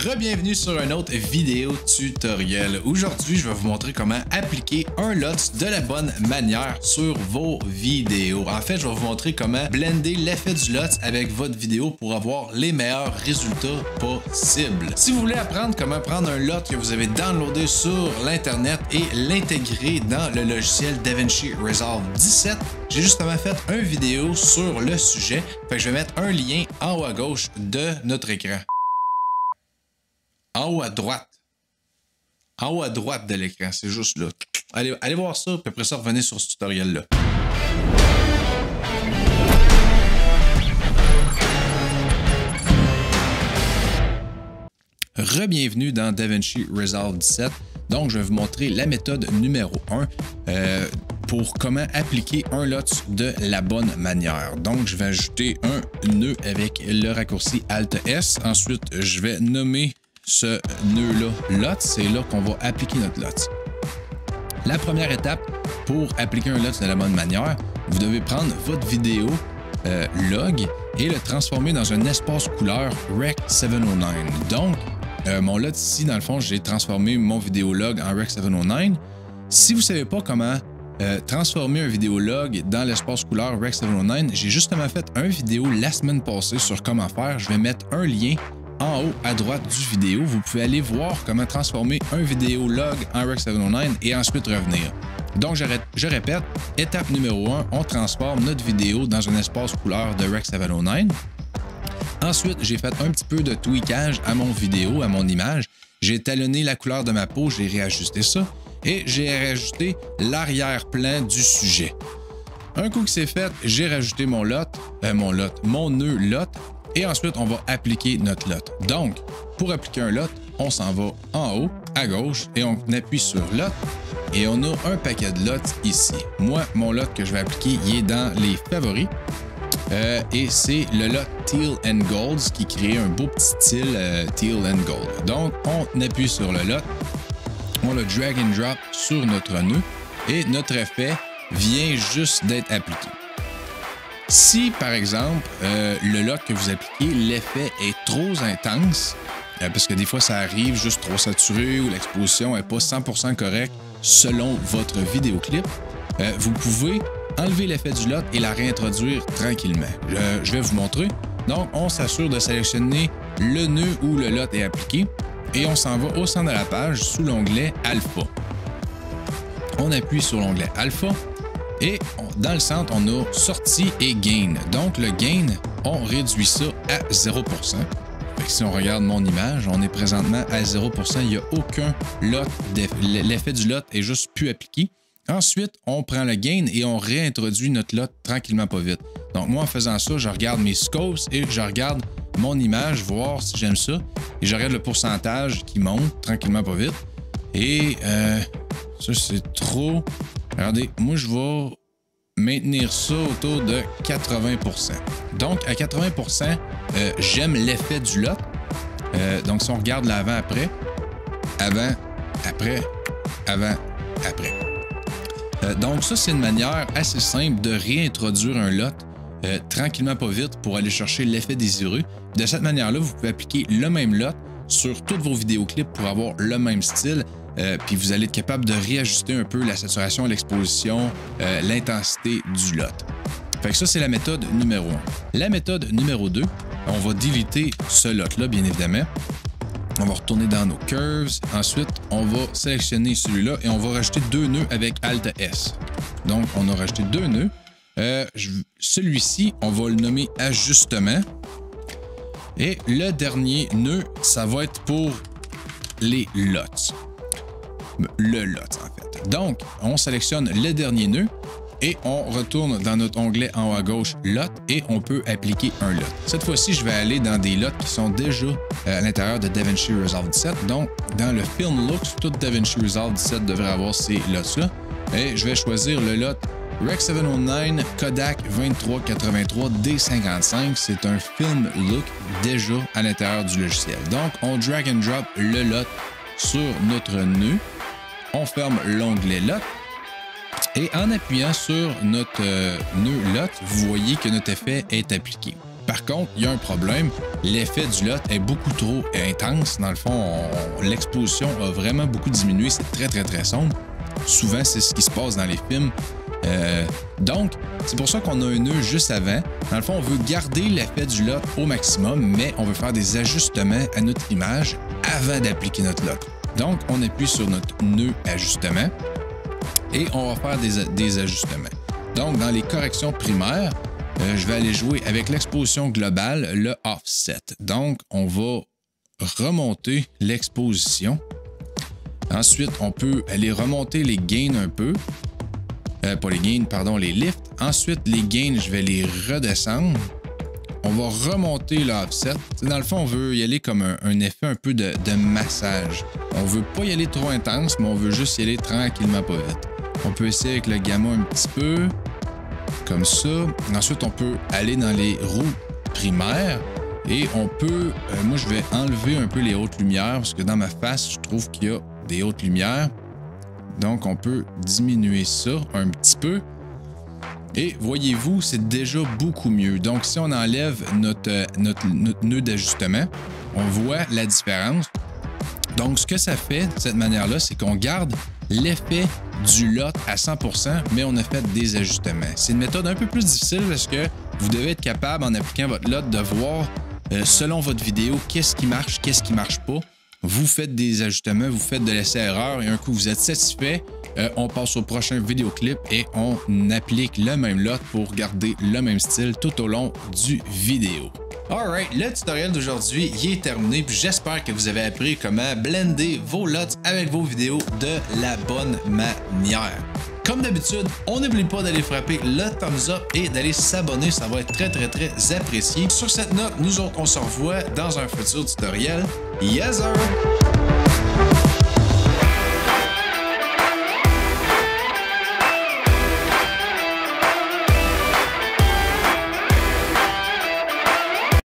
Re-bienvenue sur un autre vidéo tutoriel. Aujourd'hui, je vais vous montrer comment appliquer un LUT de la bonne manière sur vos vidéos. En fait, je vais vous montrer comment blender l'effet du LUT avec votre vidéo pour avoir les meilleurs résultats possibles. Si vous voulez apprendre comment prendre un LUT que vous avez downloadé sur l'internet et l'intégrer dans le logiciel DaVinci Resolve 17, j'ai justement fait une vidéo sur le sujet. Fait que je vais mettre un lien en haut à gauche de notre écran. En haut à droite. En haut à droite de l'écran, c'est juste là. Allez voir ça, puis après ça, revenez sur ce tutoriel-là. Re-bienvenue dans DaVinci Resolve 17. Donc, je vais vous montrer la méthode numéro 1 pour comment appliquer un LUT de la bonne manière. Donc, je vais ajouter un nœud avec le raccourci Alt-S. Ensuite, je vais nommer ce nœud-là LUT. C'est là qu'on va appliquer notre LUT. La première étape pour appliquer un LUT de la bonne manière, vous devez prendre votre vidéo log et le transformer dans un espace couleur Rec 709. Donc, mon LUT ici, dans le fond, j'ai transformé mon vidéolog en Rec 709. Si vous ne savez pas comment transformer un vidéolog dans l'espace couleur Rec 709, j'ai justement fait une vidéo la semaine passée sur comment faire. Je vais mettre un lien en haut à droite du vidéo. Vous pouvez aller voir comment transformer un vidéolog en Rec 709 et ensuite revenir. Donc, je répète, étape numéro 1, on transforme notre vidéo dans un espace couleur de Rec 709. Ensuite, j'ai fait un petit peu de tweakage à mon vidéo, à mon image. J'ai talonné la couleur de ma peau, j'ai réajusté ça et j'ai rajouté l'arrière-plan du sujet. Un coup que c'est fait, j'ai rajouté mon nœud LUT et ensuite, on va appliquer notre LUT. Donc, pour appliquer un LUT, on s'en va en haut, à gauche et on appuie sur LUT et on a un paquet de LUT ici. Moi, mon LUT que je vais appliquer, il est dans les favoris. Et c'est le LUT Teal and Gold qui crée un beau petit style Teal and Gold. Donc, on appuie sur le LUT, on le drag and drop sur notre nœud et notre effet vient juste d'être appliqué. Si, par exemple, le LUT que vous appliquez, l'effet est trop intense, parce que des fois, ça arrive juste trop saturé ou l'exposition n'est pas 100% correcte selon votre vidéoclip, vous pouvez enlever l'effet du LUT et la réintroduire tranquillement. Je vais vous montrer. Donc, on s'assure de sélectionner le nœud où le LUT est appliqué et on s'en va au centre de la page sous l'onglet Alpha. On appuie sur l'onglet Alpha et dans le centre, on a Sortie et Gain. Donc, le Gain, on réduit ça à 0%. Fait que si on regarde mon image, on est présentement à 0%. Il n'y a aucun LUT. L'effet du LUT est juste plus appliqué. Ensuite, on prend le gain et on réintroduit notre LUT tranquillement pas vite. Donc moi, en faisant ça, je regarde mes scopes et je regarde mon image, voir si j'aime ça. Et je regarde le pourcentage qui monte tranquillement pas vite. Et ça, c'est trop. Regardez, moi, je vais maintenir ça autour de 80%. Donc, à 80%, j'aime l'effet du LUT. Donc, si on regarde l'avant-après, avant, après, avant, après. Donc ça, c'est une manière assez simple de réintroduire un LUT tranquillement pas vite pour aller chercher l'effet désiré. De cette manière-là, vous pouvez appliquer le même LUT sur tous vos vidéoclips pour avoir le même style. Puis vous allez être capable de réajuster un peu la saturation, l'exposition, l'intensité du LUT. Fait que ça, c'est la méthode numéro 1. La méthode numéro 2, on va déliter ce LUT-là, bien évidemment. On va retourner dans nos curves. Ensuite, on va sélectionner celui-là et on va rajouter deux nœuds avec Alt-S. Donc, on a rajouté deux nœuds. Celui-ci, on va le nommer Ajustement. Et le dernier nœud, ça va être pour les LUTs. Le LUT, en fait. Donc, on sélectionne le dernier nœud et on retourne dans notre onglet en haut à gauche LUT et on peut appliquer un LUT. Cette fois-ci, je vais aller dans des LUT qui sont déjà à l'intérieur de DaVinci Resolve 17. Donc, dans le Film Looks, tout DaVinci Resolve 17 devrait avoir ces LUTs-là. Et je vais choisir le LUT Rec 709 Kodak 2383 D55. C'est un Film Look déjà à l'intérieur du logiciel. Donc, on drag and drop le LUT sur notre nœud. On ferme l'onglet LUT. Et en appuyant sur notre nœud LUT, vous voyez que notre effet est appliqué. Par contre, il y a un problème. l'effet du lot est beaucoup trop intense. Dans le fond, l'exposition a vraiment beaucoup diminué. C'est très sombre. Souvent, c'est ce qui se passe dans les films. Donc, c'est pour ça qu'on a un nœud juste avant. Dans le fond, on veut garder l'effet du lot au maximum, mais on veut faire des ajustements à notre image avant d'appliquer notre lot. Donc, on appuie sur notre nœud ajustement et on va faire des ajustements. Donc, dans les corrections primaires, je vais aller jouer avec l'exposition globale, le offset. Donc, on va remonter l'exposition. Ensuite, on peut aller remonter les gains un peu. Pas les gains, pardon, les lifts. Ensuite, les gains, je vais les redescendre. On va remonter l'offset. Dans le fond, on veut y aller comme un effet un peu de massage. On veut pas y aller trop intense, mais on veut juste y aller tranquillement, pas vite. On peut essayer avec le gamma un petit peu, comme ça. Ensuite, on peut aller dans les roues primaires et on peut... moi, je vais enlever un peu les hautes lumières parce que dans ma face, je trouve qu'il y a des hautes lumières. Donc, on peut diminuer ça un petit peu. Et voyez-vous, c'est déjà beaucoup mieux. Donc, si on enlève notre nœud d'ajustement, on voit la différence. Donc, ce que ça fait de cette manière-là, c'est qu'on garde l'effet du lot à 100%, mais on a fait des ajustements. C'est une méthode un peu plus difficile parce que vous devez être capable, en appliquant votre lot, de voir, selon votre vidéo, qu'est-ce qui marche pas. Vous faites des ajustements, vous faites de l'essai-erreur et un coup vous êtes satisfait, on passe au prochain vidéoclip et on applique le même lot pour garder le même style tout au long du vidéo. Alright, le tutoriel d'aujourd'hui est terminé, puis j'espère que vous avez appris comment blender vos lots avec vos vidéos de la bonne manière. Comme d'habitude, on n'oublie pas d'aller frapper le thumbs up et d'aller s'abonner, ça va être très apprécié. Sur cette note, nous autres, on se revoit dans un futur tutoriel. Yes sir!